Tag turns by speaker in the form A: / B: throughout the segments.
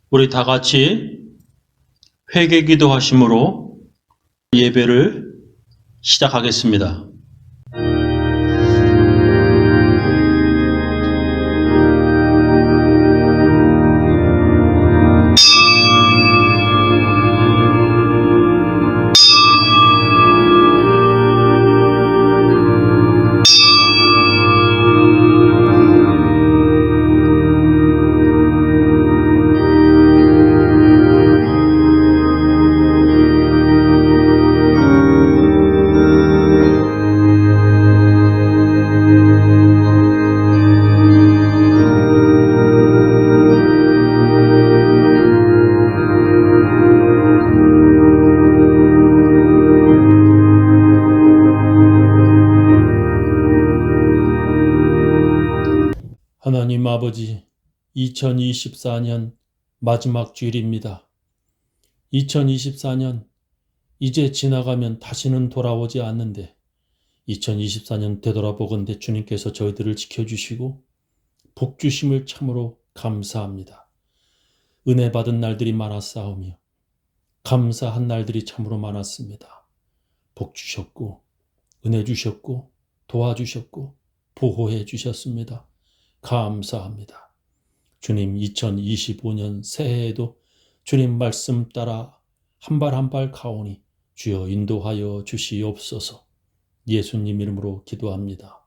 A: 우리 다 같이 회개 기도하심으로 예배를 시작하겠습니다. 하나님 아버지, 2024년 마지막 주일입니다. 2024년 이제 지나가면 다시는 돌아오지 않는데 2024년 되돌아보건대 주님께서 저희들을 지켜주시고 복 주심을 참으로 감사합니다. 은혜 받은 날들이 많았사오며 감사한 날들이 참으로 많았습니다. 복 주셨고 은혜 주셨고 도와주셨고 보호해 주셨습니다. 감사합니다. 주님, 2025년 새해에도 주님 말씀 따라 한 발 한 발 가오니 주여 인도하여 주시옵소서. 예수님 이름으로 기도합니다.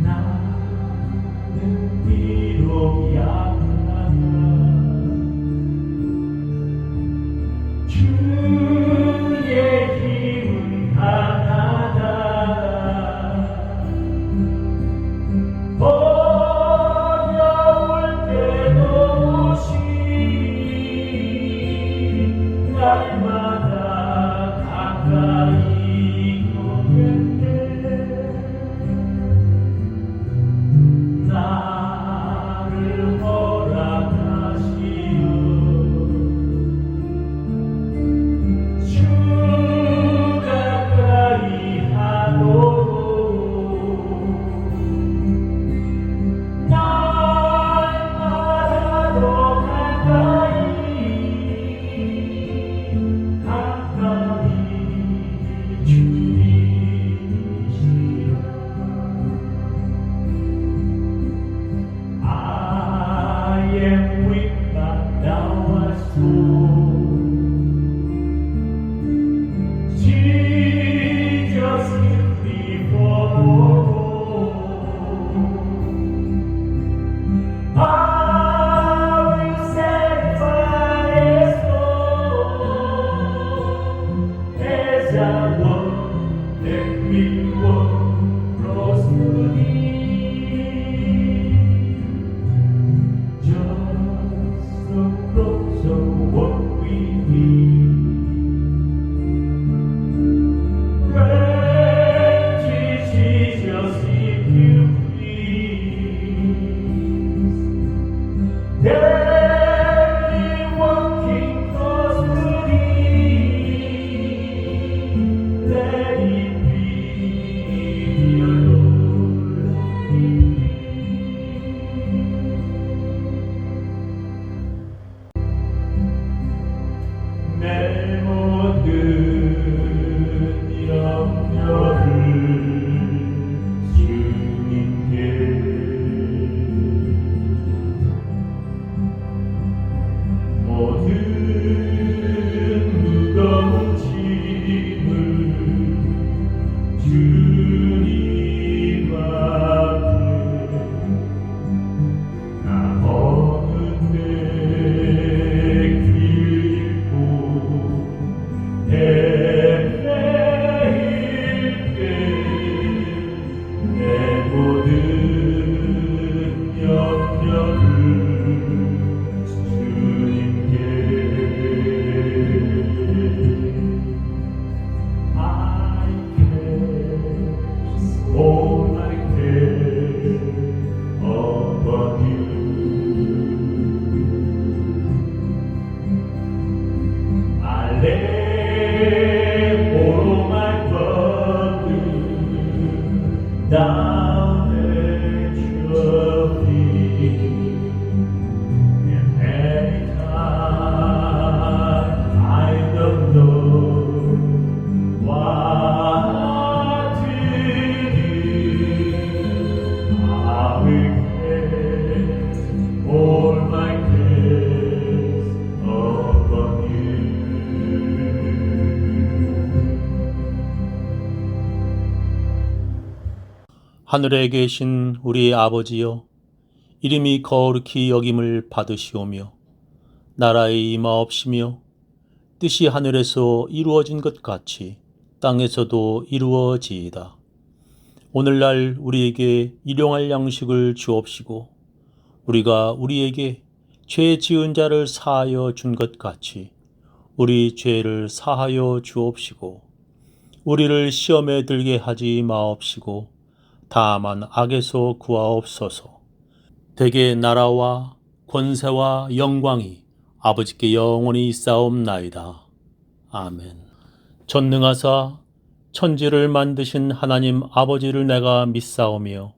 B: 나는 위로 향하나 주의 힘은 강하다. 어려울 때도 오시니 날마다 가까이 오는데
A: 하늘에 계신 우리 아버지여, 이름이 거룩히 여김을 받으시오며 나라의 임하옵시며 뜻이 하늘에서 이루어진 것 같이 땅에서도 이루어지이다. 오늘날 우리에게 일용할 양식을 주옵시고 우리가 우리에게 죄 지은 자를 사하여 준 것 같이 우리 죄를 사하여 주옵시고 우리를 시험에 들게 하지 마옵시고 다만 악에서 구하옵소서. 대개 나라와 권세와 영광이 아버지께 영원히 있사옵나이다. 아멘. 전능하사 천지를 만드신 하나님 아버지를 내가 믿사오며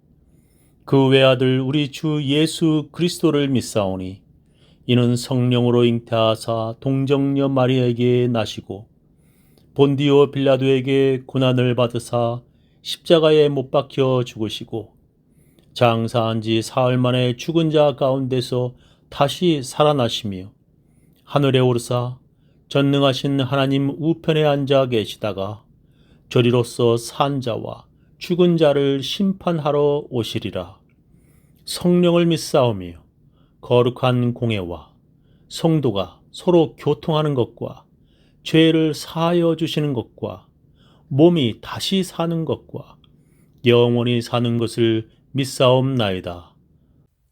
A: 그 외아들 우리 주 예수 그리스도를 믿사오니 이는 성령으로 잉태하사 동정녀 마리아에게 나시고 본디오 빌라도에게 고난을 받으사 십자가에 못 박혀 죽으시고 장사한 지 사흘 만에 죽은 자 가운데서 다시 살아나시며 하늘에 오르사 전능하신 하나님 우편에 앉아 계시다가 저리로서 산 자와 죽은 자를 심판하러 오시리라. 성령을 믿사오며 거룩한 공회와 성도가 서로 교통하는 것과 죄를 사하여 주시는 것과 몸이 다시 사는 것과 영원히 사는 것을 믿사옵나이다.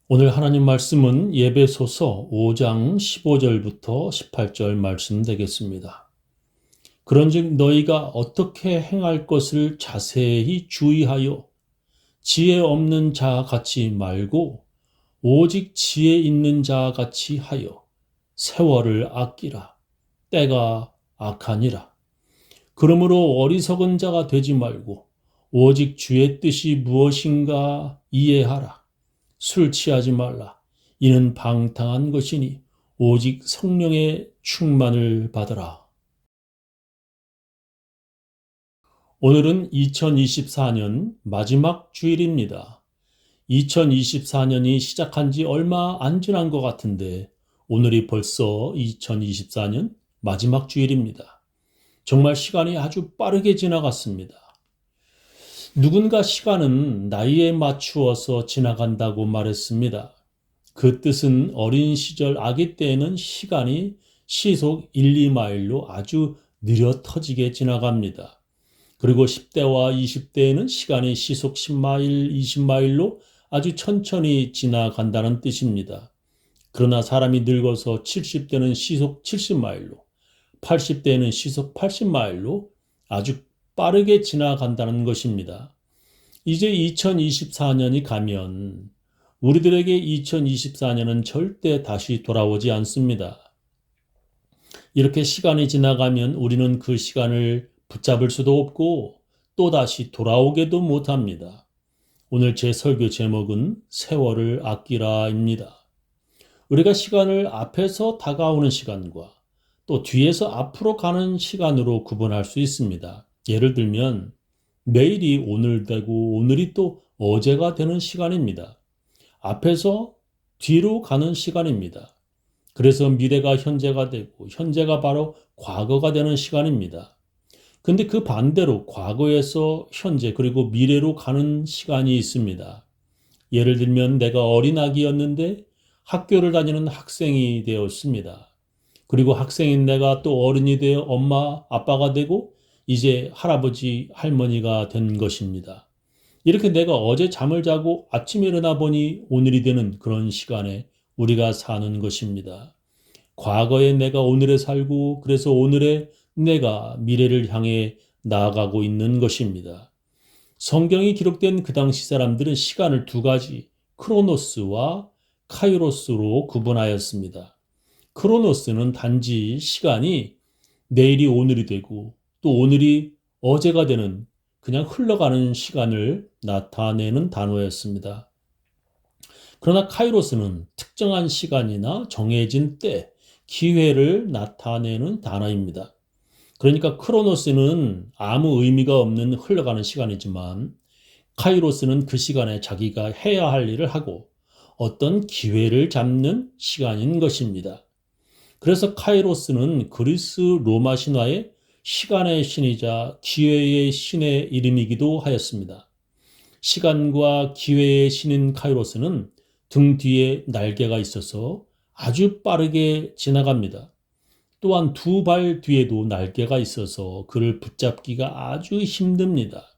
A: 오늘 하나님 말씀은 예배소서 5장 15절부터 18절 말씀 되겠습니다. 그런즉 너희가 어떻게 행할 것을 자세히 주의하여 지혜 없는 자 같이 말고 오직 지혜 있는 자 같이 하여 세월을 아끼라. 때가 악하니라. 그러므로 어리석은 자가 되지 말고 오직 주의 뜻이 무엇인가 이해하라. 술 취하지 말라. 이는 방탕한 것이니 오직 성령의 충만을 받으라. 오늘은 2024년 마지막 주일입니다. 2024년이 시작한 지 얼마 안 지난 것 같은데 오늘이 벌써 2024년 마지막 주일입니다. 정말 시간이 아주 빠르게 지나갔습니다. 누군가 시간은 나이에 맞추어서 지나간다고 말했습니다. 그 뜻은 어린 시절 아기 때에는 시간이 시속 1, 2마일로 아주 느려 터지게 지나갑니다. 그리고 10대와 20대에는 시간이 시속 10마일, 20마일로 아주 천천히 지나간다는 뜻입니다. 그러나 사람이 늙어서 70대는 시속 70마일로, 80대에는 시속 80마일로 아주 빠르게 지나간다는 것입니다. 이제 2024년이 가면 우리들에게 2024년은 절대 다시 돌아오지 않습니다. 이렇게 시간이 지나가면 우리는 그 시간을 붙잡을 수도 없고 또다시 돌아오게도 못합니다. 오늘 제 설교 제목은 세월을 아끼라입니다. 우리가 시간을 앞에서 다가오는 시간과 또 뒤에서 앞으로 가는 시간으로 구분할 수 있습니다. 예를 들면 내일이 오늘 되고 오늘이 또 어제가 되는 시간입니다. 앞에서 뒤로 가는 시간입니다. 그래서 미래가 현재가 되고 현재가 바로 과거가 되는 시간입니다. 근데 그 반대로 과거에서 현재 그리고 미래로 가는 시간이 있습니다. 예를 들면 내가 어린아기였는데 학교를 다니는 학생이 되었습니다. 그리고 학생인 내가 또 어른이 되어 엄마, 아빠가 되고 이제 할아버지, 할머니가 된 것입니다. 이렇게 내가 어제 잠을 자고 아침에 일어나 보니 오늘이 되는 그런 시간에 우리가 사는 것입니다. 과거에 내가 오늘에 살고 그래서 오늘에 내가 미래를 향해 나아가고 있는 것입니다. 성경이 기록된 그 당시 사람들은 시간을 두 가지 크로노스와 카이로스로 구분하였습니다. 크로노스는 단지 시간이 내일이 오늘이 되고 또 오늘이 어제가 되는 그냥 흘러가는 시간을 나타내는 단어였습니다. 그러나 카이로스는 특정한 시간이나 정해진 때, 기회를 나타내는 단어입니다. 그러니까 크로노스는 아무 의미가 없는 흘러가는 시간이지만 카이로스는 그 시간에 자기가 해야 할 일을 하고 어떤 기회를 잡는 시간인 것입니다. 그래서 카이로스는 그리스 로마 신화의 시간의 신이자 기회의 신의 이름이기도 하였습니다. 시간과 기회의 신인 카이로스는 등 뒤에 날개가 있어서 아주 빠르게 지나갑니다. 또한 두 발 뒤에도 날개가 있어서 그를 붙잡기가 아주 힘듭니다.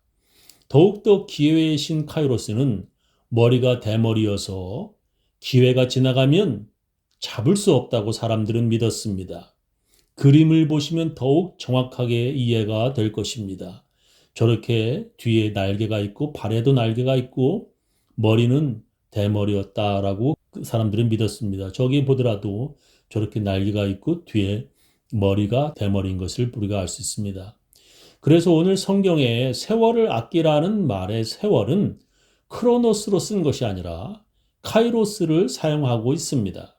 A: 더욱더 기회의 신 카이로스는 머리가 대머리여서 기회가 지나가면 잡을 수 없다고 사람들은 믿었습니다. 그림을 보시면 더욱 정확하게 이해가 될 것입니다. 저렇게 뒤에 날개가 있고 발에도 날개가 있고 머리는 대머리였다라고 사람들은 믿었습니다. 저기 보더라도 저렇게 날개가 있고 뒤에 머리가 대머리인 것을 우리가 알 수 있습니다. 그래서 오늘 성경에 세월을 아끼라는 말의 세월은 크로노스로 쓴 것이 아니라 카이로스를 사용하고 있습니다.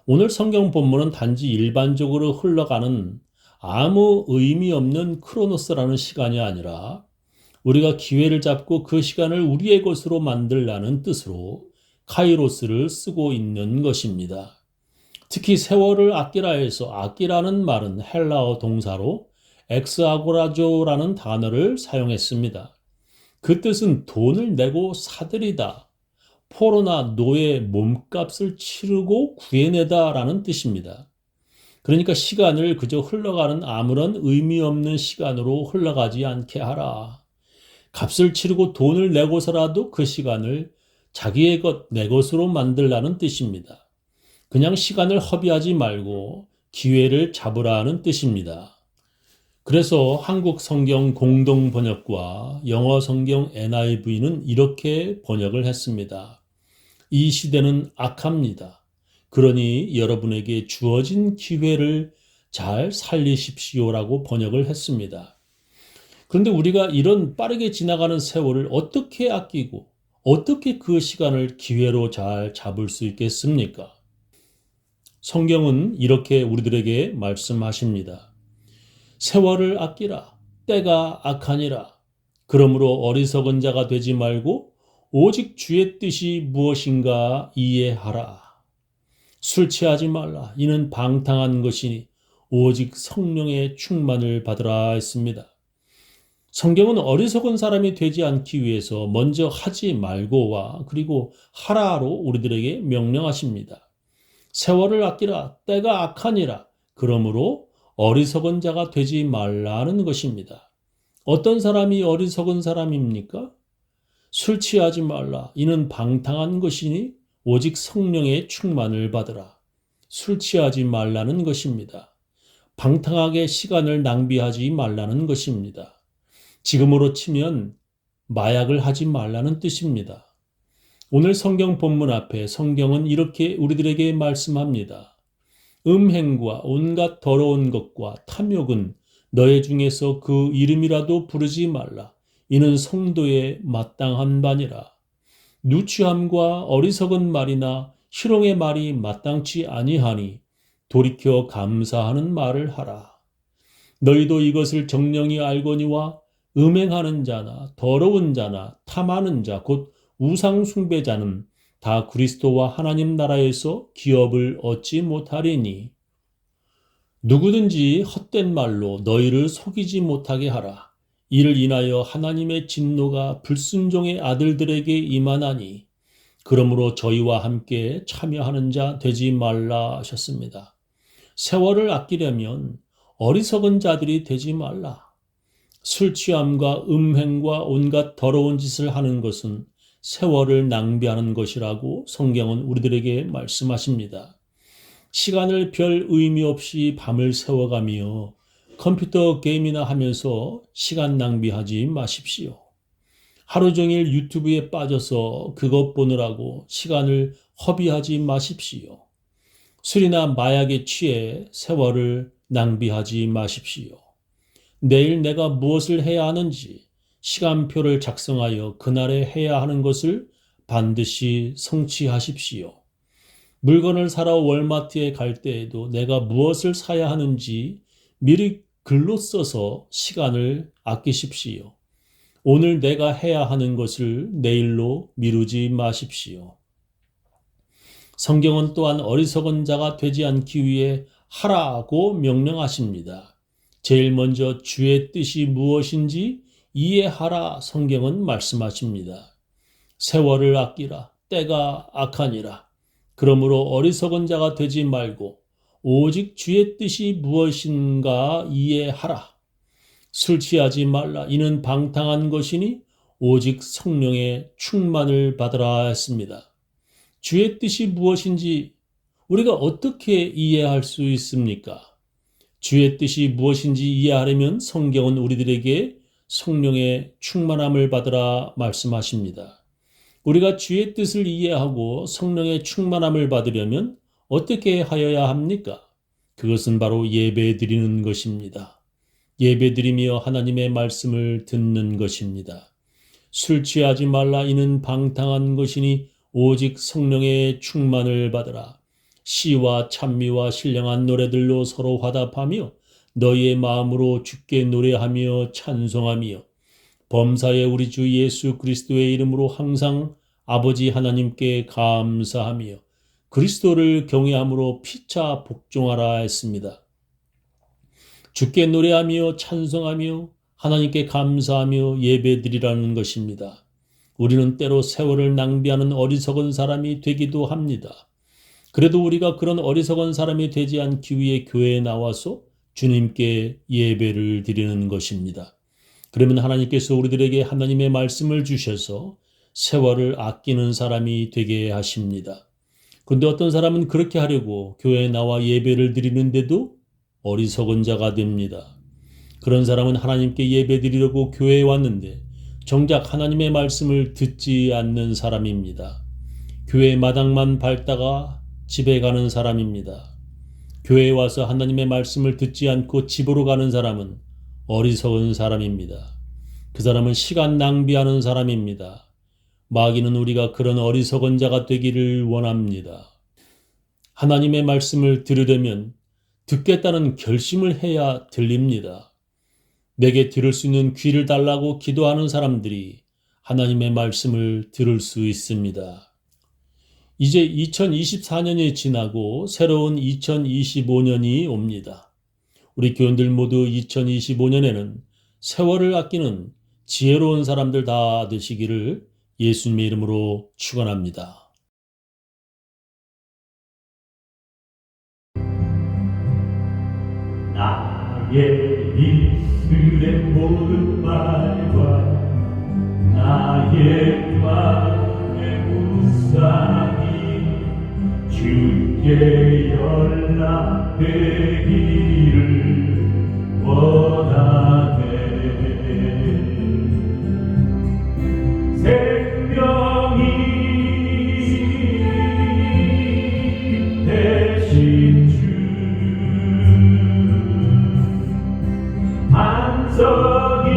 A: 오늘 성경 본문은 단지 일반적으로 흘러가는 아무 의미 없는 크로노스라는 시간이 아니라 우리가 기회를 잡고 그 시간을 우리의 것으로 만들라는 뜻으로 카이로스를 쓰고 있는 것입니다. 특히 세월을 아끼라 해서 아끼라는 말은 헬라어 동사로 엑스아고라조라는 단어를 사용했습니다. 그 뜻은 돈을 내고 사들이다, 포로나 노예 몸값을 치르고 구해내다 라는 뜻입니다. 그러니까 시간을 그저 흘러가는 아무런 의미 없는 시간으로 흘러가지 않게 하라. 값을 치르고 돈을 내고서라도 그 시간을 자기의 것, 내 것으로 만들라는 뜻입니다. 그냥 시간을 허비하지 말고 기회를 잡으라는 뜻입니다. 그래서 한국 성경 공동 번역과 영어 성경 NIV는 이렇게 번역을 했습니다. 이 시대는 악합니다. 그러니 여러분에게 주어진 기회를 잘 살리십시오라고 번역을 했습니다. 그런데 우리가 이런 빠르게 지나가는 세월을 어떻게 아끼고 어떻게 그 시간을 기회로 잘 잡을 수 있겠습니까? 성경은 이렇게 우리들에게 말씀하십니다. 세월을 아끼라. 때가 악하니라. 그러므로 어리석은 자가 되지 말고 오직 주의 뜻이 무엇인가 이해하라. 술 취하지 말라. 이는 방탕한 것이니 오직 성령의 충만을 받으라 했습니다. 성경은 어리석은 사람이 되지 않기 위해서 먼저 하지 말고와 그리고 하라로 우리들에게 명령하십니다. 세월을 아끼라. 때가 악하니라. 그러므로 어리석은 자가 되지 말라는 것입니다. 어떤 사람이 어리석은 사람입니까? 술 취하지 말라. 이는 방탕한 것이니 오직 성령의 충만을 받으라. 술 취하지 말라는 것입니다. 방탕하게 시간을 낭비하지 말라는 것입니다. 지금으로 치면 마약을 하지 말라는 뜻입니다. 오늘 성경 본문 앞에 성경은 이렇게 우리들에게 말씀합니다. 음행과 온갖 더러운 것과 탐욕은 너의 중에서 그 이름이라도 부르지 말라. 이는 성도의 마땅한 바니라. 누추함과 어리석은 말이나 희롱의 말이 마땅치 아니하니 돌이켜 감사하는 말을 하라. 너희도 이것을 정령이 알거니와 음행하는 자나 더러운 자나 탐하는 자 곧 우상 숭배자는 다 그리스도와 하나님 나라에서 기업을 얻지 못하리니 누구든지 헛된 말로 너희를 속이지 못하게 하라. 이를 인하여 하나님의 진노가 불순종의 아들들에게 임하나니 그러므로 저희와 함께 참여하는 자 되지 말라 하셨습니다. 세월을 아끼려면 어리석은 자들이 되지 말라. 술 취함과 음행과 온갖 더러운 짓을 하는 것은 세월을 낭비하는 것이라고 성경은 우리들에게 말씀하십니다. 시간을 별 의미 없이 밤을 새워가며 컴퓨터 게임이나 하면서 시간 낭비하지 마십시오. 하루 종일 유튜브에 빠져서 그것 보느라고 시간을 허비하지 마십시오. 술이나 마약에 취해 세월을 낭비하지 마십시오. 내일 내가 무엇을 해야 하는지 시간표를 작성하여 그날에 해야 하는 것을 반드시 성취하십시오. 물건을 사러 월마트에 갈 때에도 내가 무엇을 사야 하는지 미리 글로 써서 시간을 아끼십시오. 오늘 내가 해야 하는 것을 내일로 미루지 마십시오. 성경은 또한 어리석은 자가 되지 않기 위해 하라고 명령하십니다. 제일 먼저 주의 뜻이 무엇인지 이해하라 성경은 말씀하십니다. 세월을 아끼라. 때가 악하니라. 그러므로 어리석은 자가 되지 말고 오직 주의 뜻이 무엇인가 이해하라. 술 취하지 말라. 이는 방탕한 것이니 오직 성령의 충만을 받으라 했습니다. 주의 뜻이 무엇인지 우리가 어떻게 이해할 수 있습니까? 주의 뜻이 무엇인지 이해하려면 성경은 우리들에게 성령의 충만함을 받으라 말씀하십니다. 우리가 주의 뜻을 이해하고 성령의 충만함을 받으려면 어떻게 하여야 합니까? 그것은 바로 예배드리는 것입니다. 예배드리며 하나님의 말씀을 듣는 것입니다. 술 취하지 말라. 이는 방탕한 것이니 오직 성령의 충만을 받으라. 시와 찬미와 신령한 노래들로 서로 화답하며 너희의 마음으로 주께 노래하며 찬송하며 범사의 우리 주 예수 그리스도의 이름으로 항상 아버지 하나님께 감사하며 그리스도를 경외함으로 피차 복종하라 했습니다. 주께 노래하며 찬송하며 하나님께 감사하며 예배드리라는 것입니다. 우리는 때로 세월을 낭비하는 어리석은 사람이 되기도 합니다. 그래도 우리가 그런 어리석은 사람이 되지 않기 위해 교회에 나와서 주님께 예배를 드리는 것입니다. 그러면 하나님께서 우리들에게 하나님의 말씀을 주셔서 세월을 아끼는 사람이 되게 하십니다. 그런데 어떤 사람은 그렇게 하려고 교회에 나와 예배를 드리는데도 어리석은 자가 됩니다. 그런 사람은 하나님께 예배 드리려고 교회에 왔는데 정작 하나님의 말씀을 듣지 않는 사람입니다. 교회 마당만 밟다가 집에 가는 사람입니다. 교회에 와서 하나님의 말씀을 듣지 않고 집으로 가는 사람은 어리석은 사람입니다. 그 사람은 시간 낭비하는 사람입니다. 마귀는 우리가 그런 어리석은 자가 되기를 원합니다. 하나님의 말씀을 들으려면 듣겠다는 결심을 해야 들립니다. 내게 들을 수 있는 귀를 달라고 기도하는 사람들이 하나님의 말씀을 들을 수 있습니다. 이제 2024년이 지나고 새로운 2025년이 옵니다. 우리 교인들 모두 2025년에는 세월을 아끼는 지혜로운 사람들 다 되시기를 예수님의 이름으로 축원합니다.
B: 나의 입술의 모든 말과 나의 마음의 묵상이 주께 연락되기를 원하네. 생명이 대신 주 반석이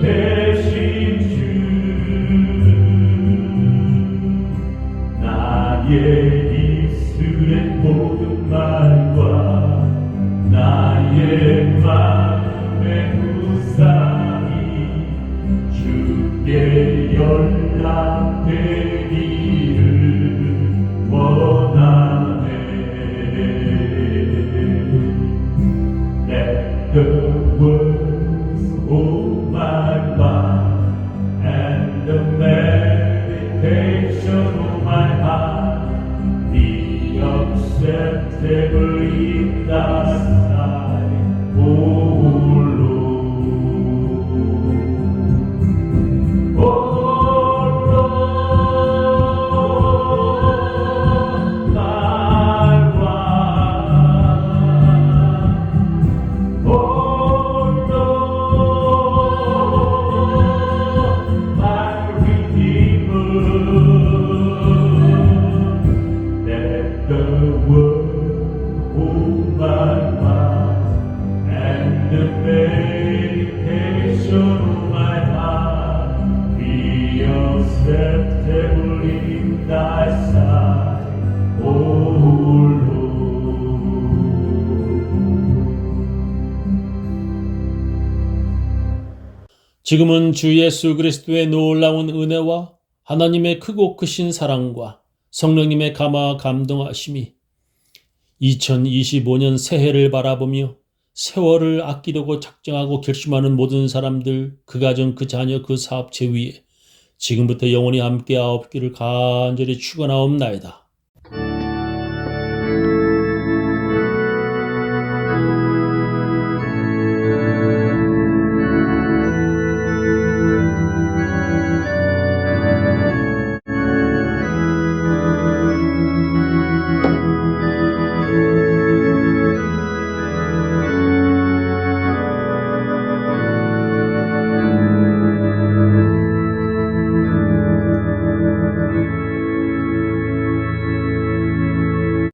B: 대신 주 나의 입술의 모든 말과 나의 마음의 묵상이 주께 연락되기를 원하네. Let the words of my mouth and the meditation of my heart be acceptable in thy sight, O Lord. O Lord, my rock. O Lord, my Redeemer. Let the word of my mouth and the meditation of my heart be acceptable in thy sight, O Lord.
A: 지금은 주 예수 그리스도의 놀라운 은혜와 하나님의 크고 크신 사랑과 성령님의 감화 감동하심이 2025년 새해를 바라보며 세월을 아끼려고 작정하고 결심하는 모든 사람들, 그 가정, 그 자녀, 그 사업체 위에 지금부터 영원히 함께하옵기를 간절히 축원하옵나이다.